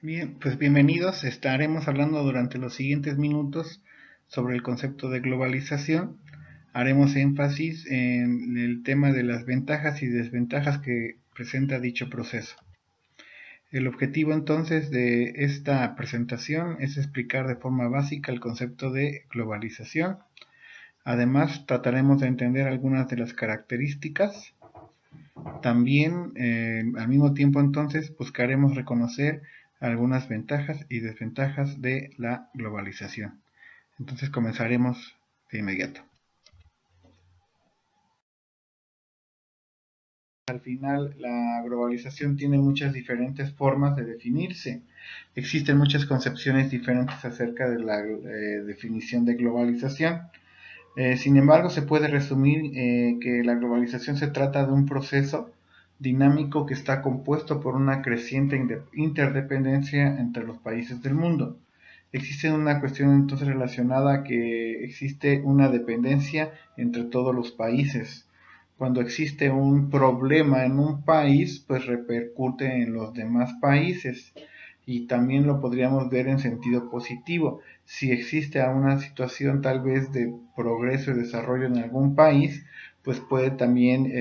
Bien, pues bienvenidos. Estaremos hablando durante los siguientes minutos sobre el concepto de globalización. Haremos énfasis en el tema de las ventajas y desventajas que presenta dicho proceso. El objetivo entonces de esta presentación es explicar de forma básica el concepto de globalización. Además, trataremos de entender algunas de las características. También, al mismo tiempo entonces, buscaremos reconocer algunas ventajas y desventajas de la globalización. Entonces comenzaremos de inmediato. Al final, la globalización tiene muchas diferentes formas de definirse. Existen muchas concepciones diferentes acerca de la definición de globalización. Sin embargo, se puede resumir que la globalización se trata de un proceso dinámico que está compuesto por una creciente interdependencia entre los países del mundo. Existe una cuestión entonces relacionada a que existe una dependencia entre todos los países. Cuando existe un problema en un país, pues repercute en los demás países. Y también lo podríamos ver en sentido positivo. Si existe una situación tal vez de progreso y desarrollo en algún país, pues puede también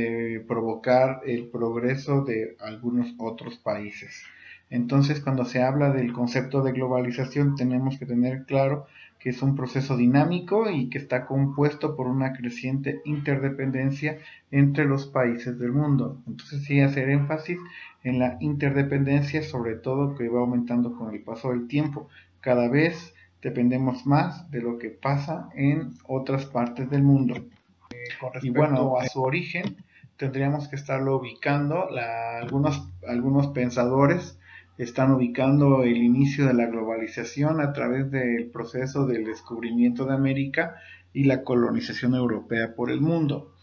provocar el progreso de algunos otros países. Entonces, cuando se habla del concepto de globalización, tenemos que tener claro que es un proceso dinámico y que está compuesto por una creciente interdependencia entre los países del mundo. Entonces, sí hacer énfasis en la interdependencia, sobre todo que va aumentando con el paso del tiempo. Cada vez dependemos más de lo que pasa en otras partes del mundo. Y bueno, a su origen tendríamos que estarlo ubicando. Algunos pensadores están ubicando el inicio de la globalización a través del proceso del descubrimiento de América y la colonización europea por el mundo.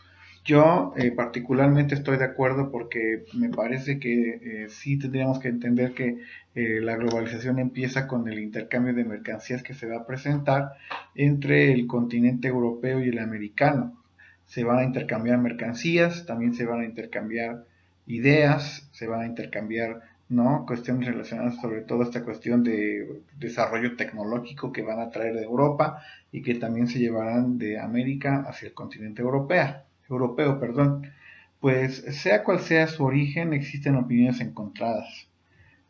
Yo particularmente estoy de acuerdo porque me parece que sí tendríamos que entender que la globalización empieza con el intercambio de mercancías que se va a presentar entre el continente europeo y el americano. Se van a intercambiar mercancías, también se van a intercambiar ideas, se van a intercambiar, ¿no?, cuestiones relacionadas sobre todo esta cuestión de desarrollo tecnológico que van a traer de Europa y que también se llevarán de América hacia el continente europeo, perdón. Pues sea cual sea su origen, existen opiniones encontradas.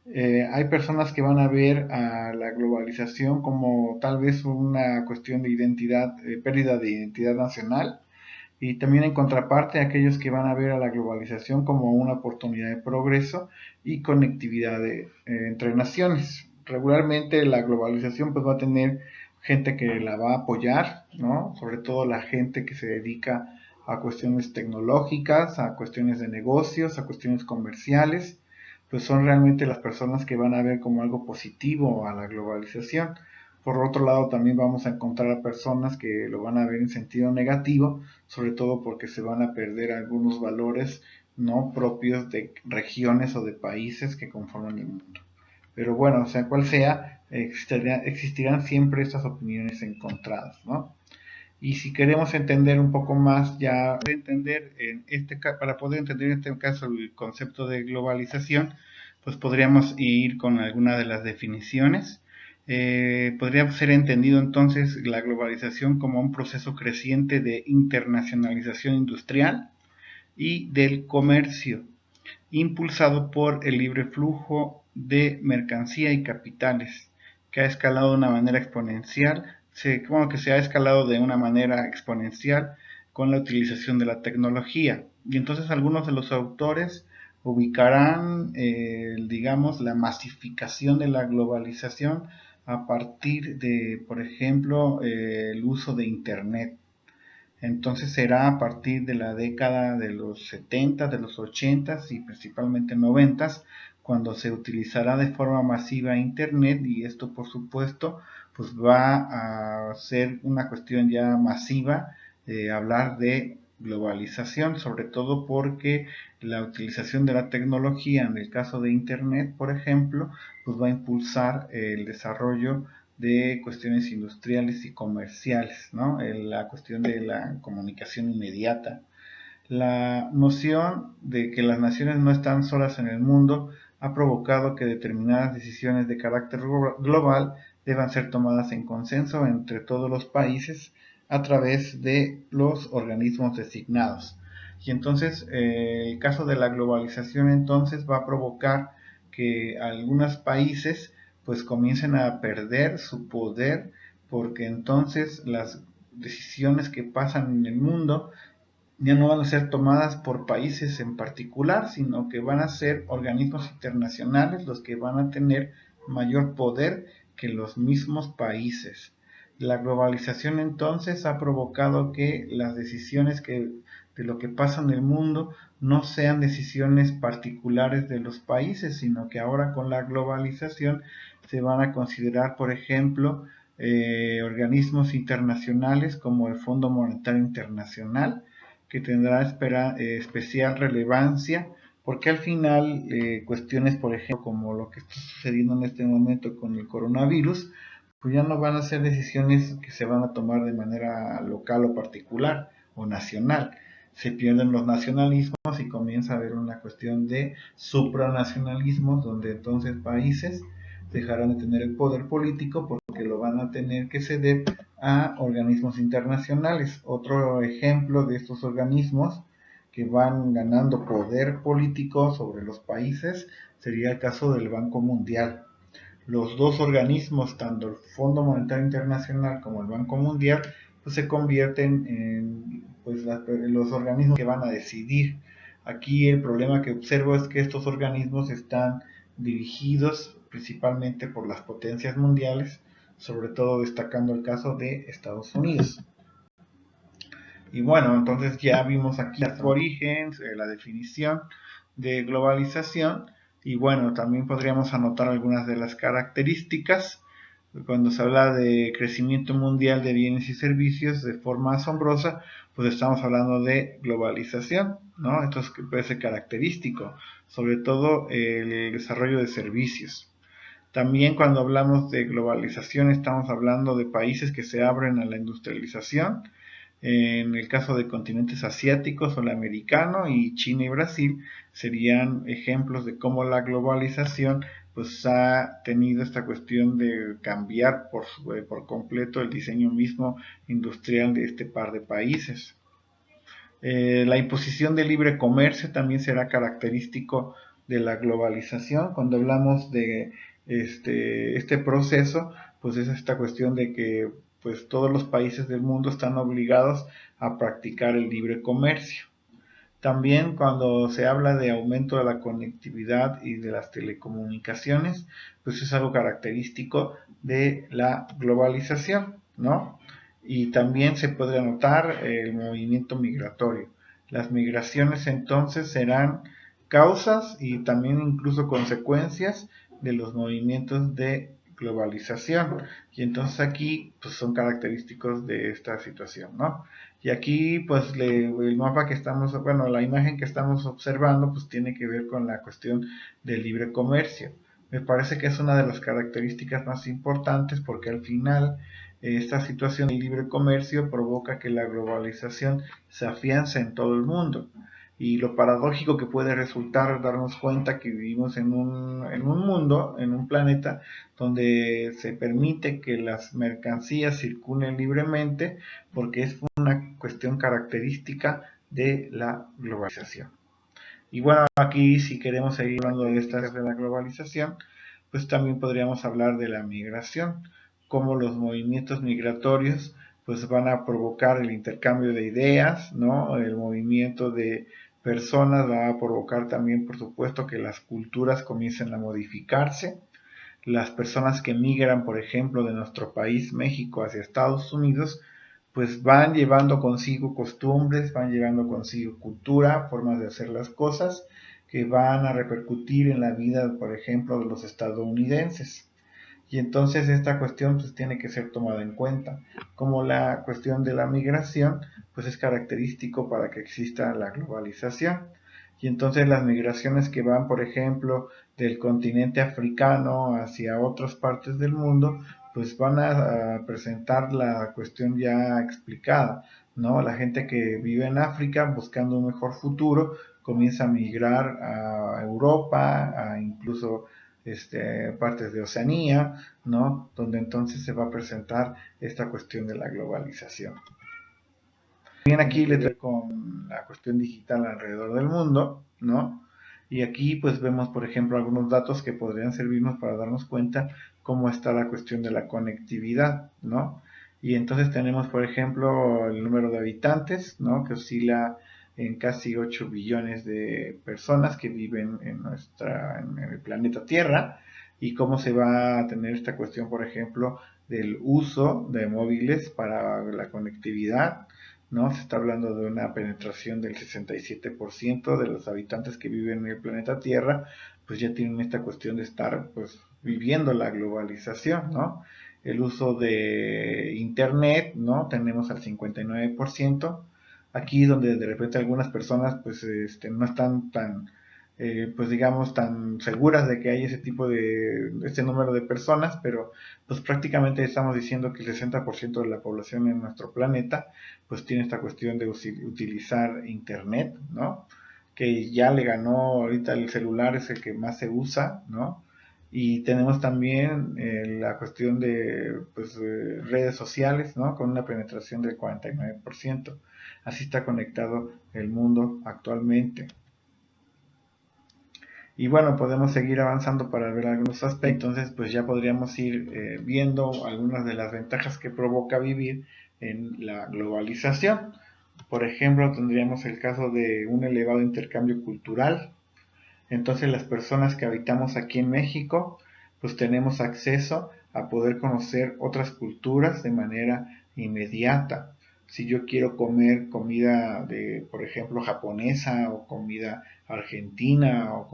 Hay personas que van a ver a la globalización como tal vez una cuestión de identidad, pérdida de identidad nacional, y también en contraparte aquellos que van a ver a la globalización como una oportunidad de progreso y conectividad entre naciones. Regularmente la globalización pues va a tener gente que la va a apoyar, ¿no? Sobre todo la gente que se dedica a cuestiones tecnológicas, a cuestiones de negocios, a cuestiones comerciales, pues son realmente las personas que van a ver como algo positivo a la globalización. Por otro lado, también vamos a encontrar a personas que lo van a ver en sentido negativo, sobre todo porque se van a perder algunos valores no propios de regiones o de países que conforman el mundo. Pero bueno, sea cual sea, existirán siempre estas opiniones encontradas, ¿no? Y si queremos entender un poco más, ya para poder entender en este caso el concepto de globalización, pues podríamos ir con alguna de las definiciones. Podría ser entendido entonces la globalización como un proceso creciente de internacionalización industrial y del comercio, impulsado por el libre flujo de mercancía y capitales, que ha escalado de una manera exponencial, que se ha escalado de una manera exponencial con la utilización de la tecnología. Y entonces algunos de los autores ubicarán, digamos, la masificación de la globalización a partir de, por ejemplo, el uso de Internet. Entonces será a partir de la década de los 70, de los 80 y principalmente 90 cuando se utilizará de forma masiva Internet, y esto por supuesto pues va a ser una cuestión ya masiva de hablar de globalización, sobre todo porque la utilización de la tecnología en el caso de Internet, por ejemplo, pues va a impulsar el desarrollo de cuestiones industriales y comerciales, ¿no? La cuestión de la comunicación inmediata. La noción de que las naciones no están solas en el mundo ha provocado que determinadas decisiones de carácter global deban ser tomadas en consenso entre todos los países a través de los organismos designados. Y entonces el caso de la globalización entonces va a provocar que algunos países pues comiencen a perder su poder, porque entonces las decisiones que pasan en el mundo ya no van a ser tomadas por países en particular, sino que van a ser organismos internacionales los que van a tener mayor poder que los mismos países. La globalización entonces ha provocado que las decisiones de lo que pasa en el mundo no sean decisiones particulares de los países, sino que ahora con la globalización se van a considerar, por ejemplo, organismos internacionales como el Fondo Monetario Internacional, que tendrá especial relevancia, porque al final cuestiones, por ejemplo, como lo que está sucediendo en este momento con el coronavirus, pues ya no van a ser decisiones que se van a tomar de manera local o particular o nacional. Se pierden los nacionalismos y comienza a haber una cuestión de supranacionalismos, donde entonces países dejarán de tener el poder político porque lo van a tener que ceder a organismos internacionales. Otro ejemplo de estos organismos que van ganando poder político sobre los países sería el caso del Banco Mundial. Los dos organismos, tanto el Fondo Monetario Internacional como el Banco Mundial, pues se convierten en pues, los organismos que van a decidir. Aquí el problema que observo es que estos organismos están dirigidos principalmente por las potencias mundiales, sobre todo destacando el caso de Estados Unidos. Y bueno, entonces ya vimos aquí su origen, la definición de globalización, y bueno, también podríamos anotar algunas de las características. Cuando se habla de crecimiento mundial de bienes y servicios de forma asombrosa, pues estamos hablando de globalización, ¿no? Esto puede ser característico, sobre todo el desarrollo de servicios. También cuando hablamos de globalización estamos hablando de países que se abren a la industrialización. En el caso de continentes asiáticos o el americano, y China y Brasil serían ejemplos de cómo la globalización pues ha tenido esta cuestión de cambiar por completo el diseño mismo industrial de este par de países. La imposición de libre comercio también será característico de la globalización. Cuando hablamos de este proceso, pues es esta cuestión de que pues todos los países del mundo están obligados a practicar el libre comercio. También cuando se habla de aumento de la conectividad y de las telecomunicaciones, pues es algo característico de la globalización, ¿no? Y también se puede anotar el movimiento migratorio. Las migraciones entonces serán causas y también incluso consecuencias de los movimientos de globalización, y entonces aquí pues son característicos de esta situación, ¿no? Y aquí pues el mapa que estamos, bueno, la imagen que estamos observando pues tiene que ver con la cuestión del libre comercio. Me parece que es una de las características más importantes, porque al final esta situación del libre comercio provoca que la globalización se afiance en todo el mundo. Y lo paradójico que puede resultar darnos cuenta que vivimos en un mundo, en un planeta, donde se permite que las mercancías circulen libremente, porque es una cuestión característica de la globalización. Y bueno, aquí si queremos seguir hablando de estas de la globalización, pues también podríamos hablar de la migración, cómo los movimientos migratorios pues van a provocar el intercambio de ideas, ¿no? El movimiento de personas va a provocar también, por supuesto, que las culturas comiencen a modificarse. Las personas que migran, por ejemplo, de nuestro país, México, hacia Estados Unidos, pues van llevando consigo costumbres, van llevando consigo cultura, formas de hacer las cosas, que van a repercutir en la vida, por ejemplo, de los estadounidenses. Y entonces esta cuestión pues tiene que ser tomada en cuenta, como la cuestión de la migración pues es característico para que exista la globalización. Y entonces las migraciones que van, por ejemplo, del continente africano hacia otras partes del mundo, pues van a presentar la cuestión ya explicada, ¿no? La gente que vive en África buscando un mejor futuro, comienza a migrar a Europa, a incluso partes de Oceanía, ¿no? Donde entonces se va a presentar esta cuestión de la globalización. Bien, aquí le traigo con la cuestión digital alrededor del mundo, ¿no? Y aquí pues vemos, por ejemplo, algunos datos que podrían servirnos para darnos cuenta cómo está la cuestión de la conectividad, ¿no? Y entonces tenemos, por ejemplo, el número de habitantes, ¿no? Que oscila en casi 8 billones de personas que viven en el planeta Tierra, y cómo se va a tener esta cuestión, por ejemplo, del uso de móviles para la conectividad, ¿no? Se está hablando de una penetración del 67% de los habitantes que viven en el planeta Tierra, pues ya tienen esta cuestión de estar pues viviendo la globalización, ¿no? El uso de internet, ¿no? Tenemos al 59%. Aquí donde de repente algunas personas pues no están tan pues digamos tan seguras de que hay ese tipo de este número de personas, pero pues prácticamente estamos diciendo que el 60% de la población en nuestro planeta pues tiene esta cuestión de utilizar internet, ¿no? Que ya le ganó ahorita el celular, es el que más se usa, ¿no? Y tenemos también la cuestión de pues, redes sociales, ¿no? Con una penetración del 49%. Así está conectado el mundo actualmente. Y bueno, podemos seguir avanzando para ver algunos aspectos. Entonces, pues ya podríamos ir viendo algunas de las ventajas que provoca vivir en la globalización. Por ejemplo, tendríamos el caso de un elevado intercambio cultural. Entonces, las personas que habitamos aquí en México, pues tenemos acceso a poder conocer otras culturas de manera inmediata. Si yo quiero comer comida de, por ejemplo, japonesa o comida argentina o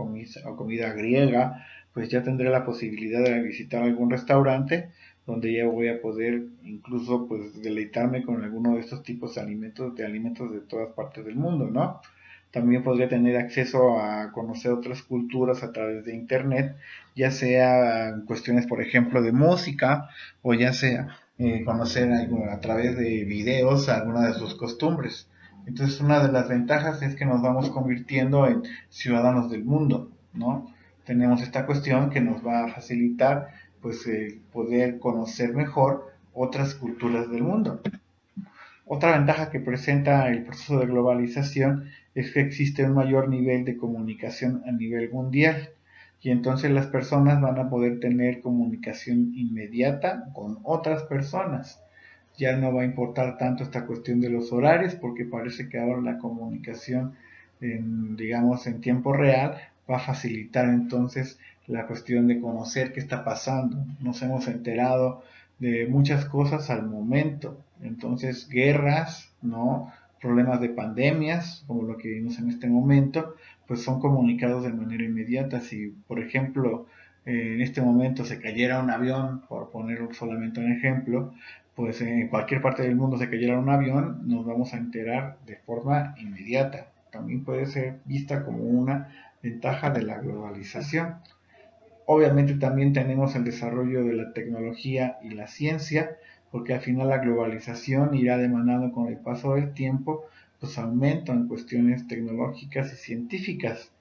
comida griega, pues ya tendré la posibilidad de visitar algún restaurante donde ya voy a poder incluso pues deleitarme con alguno de estos tipos de alimentos de todas partes del mundo, ¿no? También podría tener acceso a conocer otras culturas a través de internet, ya sea cuestiones, por ejemplo, de música, o ya sea conocer a través de videos algunas de sus costumbres. Entonces, una de las ventajas es que nos vamos convirtiendo en ciudadanos del mundo, ¿no? Tenemos esta cuestión que nos va a facilitar pues poder conocer mejor otras culturas del mundo. Otra ventaja que presenta el proceso de globalización es que existe un mayor nivel de comunicación a nivel mundial, y entonces las personas van a poder tener comunicación inmediata con otras personas. Ya no va a importar tanto esta cuestión de los horarios, porque parece que ahora la comunicación digamos en tiempo real va a facilitar entonces la cuestión de conocer qué está pasando. Nos hemos enterado de muchas cosas al momento. Entonces, guerras, ¿no? Problemas de pandemias, como lo que vimos en este momento, pues son comunicados de manera inmediata. Si, por ejemplo, en este momento se cayera un avión, por poner solamente un ejemplo, pues en cualquier parte del mundo se cayera un avión, nos vamos a enterar de forma inmediata. También puede ser vista como una ventaja de la globalización. Obviamente también tenemos el desarrollo de la tecnología y la ciencia, porque al final la globalización irá demandando con el paso del tiempo, pues aumento en cuestiones tecnológicas y científicas.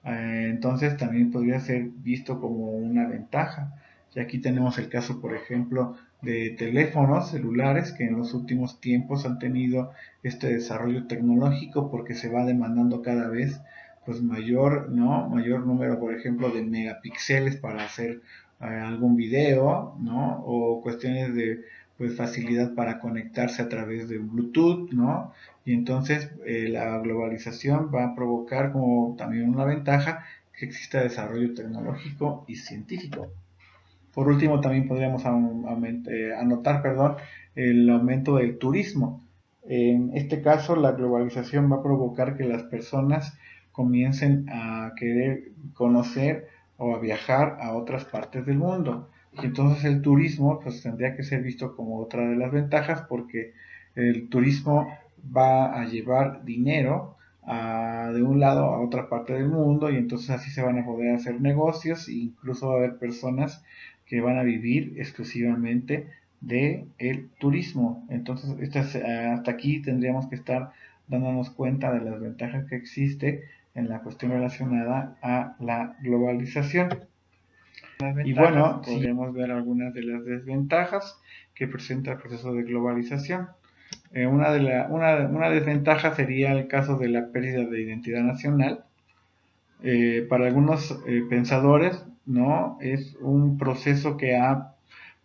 Entonces también podría ser visto como una ventaja. Y aquí tenemos el caso, por ejemplo, de teléfonos celulares que en los últimos tiempos han tenido este desarrollo tecnológico porque se va demandando cada vez pues mayor, ¿no? Mayor número, por ejemplo, de megapíxeles para hacer algún video, ¿no? O cuestiones de pues facilidad para conectarse a través de Bluetooth, ¿no? Y entonces la globalización va a provocar como también una ventaja que exista desarrollo tecnológico y científico. Por último, también podríamos anotar, perdón, el aumento del turismo. En este caso, la globalización va a provocar que las personas comiencen a querer conocer o a viajar a otras partes del mundo. Y entonces el turismo pues tendría que ser visto como otra de las ventajas, porque el turismo va a llevar dinero de un lado a otra parte del mundo, y entonces así se van a poder hacer negocios e incluso va a haber personas que van a vivir exclusivamente de el turismo. Entonces, hasta aquí tendríamos que estar dándonos cuenta de las ventajas que existe en la cuestión relacionada a la globalización. Y bueno, podríamos ver algunas de las desventajas que presenta el proceso de globalización. Una desventaja sería el caso de la pérdida de identidad nacional. Para algunos pensadores, ¿no? Es un proceso que ha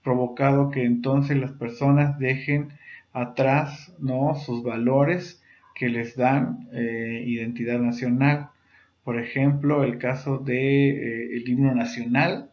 provocado que entonces las personas dejen atrás, ¿no? Sus valores que les dan identidad nacional. Por ejemplo, el caso de el himno nacional.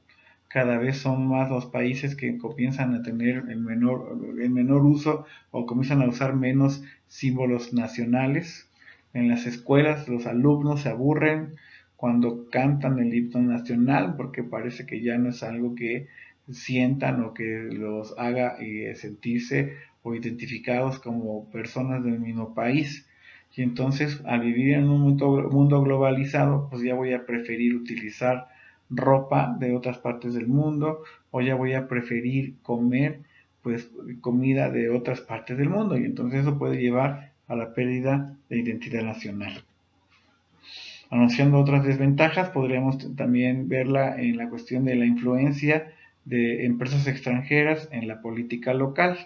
Cada vez son más los países que comienzan a tener el menor uso o comienzan a usar menos símbolos nacionales. En las escuelas los alumnos se aburren cuando cantan el himno nacional porque parece que ya no es algo que sientan o que los haga sentirse o identificados como personas del mismo país. Y entonces, al vivir en un mundo globalizado, pues ya voy a preferir utilizar ropa de otras partes del mundo o ya voy a preferir comer pues comida de otras partes del mundo y entonces eso puede llevar a la pérdida de identidad nacional. Anunciando otras desventajas, podríamos también verla en la cuestión de la influencia de empresas extranjeras en la política local.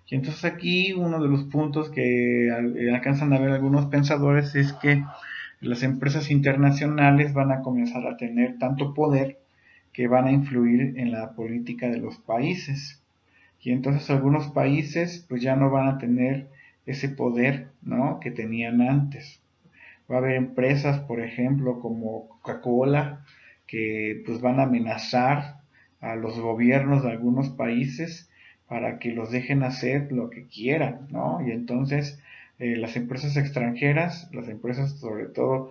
Y entonces aquí uno de los puntos que alcanzan a ver algunos pensadores es que las empresas internacionales van a comenzar a tener tanto poder que van a influir en la política de los países. Y entonces algunos países pues ya no van a tener ese poder, ¿no? que tenían antes. Va a haber empresas, por ejemplo, como Coca-Cola, que pues van a amenazar a los gobiernos de algunos países para que los dejen hacer lo que quieran, ¿no? Y entonces las empresas extranjeras, las empresas sobre todo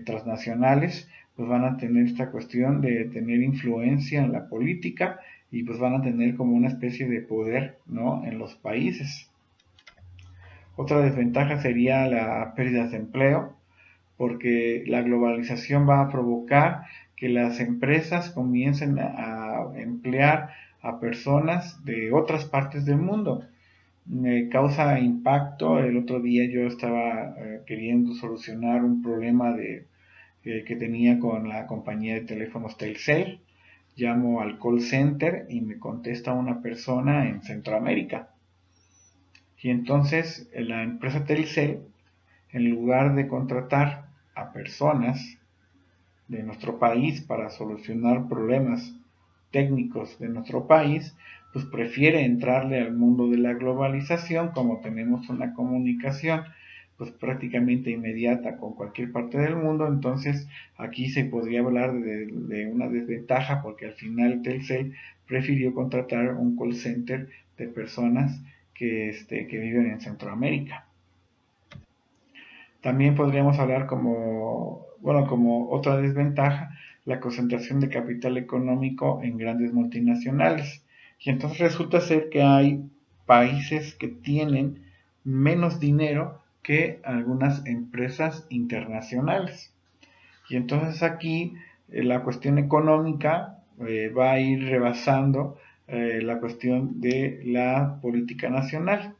transnacionales, pues van a tener esta cuestión de tener influencia en la política y pues van a tener como una especie de poder, ¿no? en los países. Otra desventaja sería la pérdida de empleo, porque la globalización va a provocar que las empresas comiencen a emplear a personas de otras partes del mundo. Me causa impacto. El otro día yo estaba queriendo solucionar un problema que tenía con la compañía de teléfonos Telcel. Llamo al call center y me contesta una persona en Centroamérica. Y entonces la empresa Telcel, en lugar de contratar a personas de nuestro país para solucionar problemas técnicos de nuestro país, pues prefiere entrarle al mundo de la globalización, como tenemos una comunicación pues prácticamente inmediata con cualquier parte del mundo. Entonces aquí se podría hablar de una desventaja porque al final Telcel prefirió contratar un call center de personas que viven en Centroamérica. También podríamos hablar como otra desventaja, la concentración de capital económico en grandes multinacionales. Y entonces resulta ser que hay países que tienen menos dinero que algunas empresas internacionales. Y entonces aquí la cuestión económica va a ir rebasando la cuestión de la política nacional.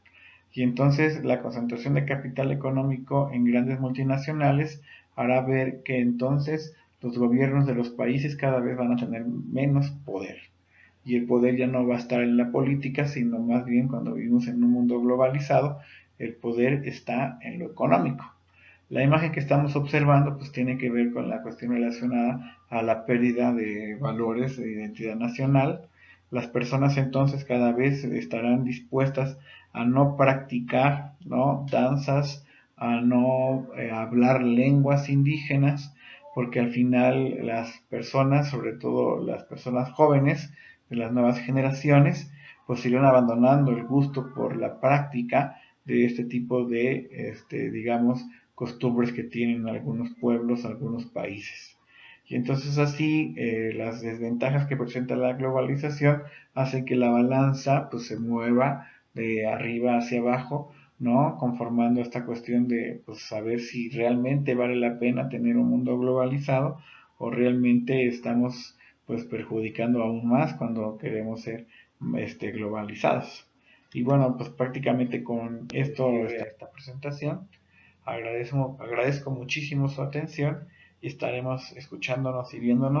Y entonces la concentración de capital económico en grandes multinacionales hará ver que entonces los gobiernos de los países cada vez van a tener menos poder. Y el poder ya no va a estar en la política, sino más bien cuando vivimos en un mundo globalizado, el poder está en lo económico. La imagen que estamos observando pues tiene que ver con la cuestión relacionada a la pérdida de valores de identidad nacional. Las personas entonces cada vez estarán dispuestas a no practicar, ¿no? danzas, a no hablar lenguas indígenas, porque al final las personas, sobre todo las personas jóvenes de las nuevas generaciones, pues irán abandonando el gusto por la práctica de este tipo de, digamos, costumbres que tienen algunos pueblos, algunos países. Y entonces así las desventajas que presenta la globalización hacen que la balanza pues se mueva de arriba hacia abajo, ¿no? Conformando esta cuestión de pues, saber si realmente vale la pena tener un mundo globalizado o realmente estamos pues perjudicando aún más cuando queremos ser globalizados. Y bueno, pues prácticamente con esto esta presentación. Agradezco muchísimo su atención y estaremos escuchándonos y viéndonos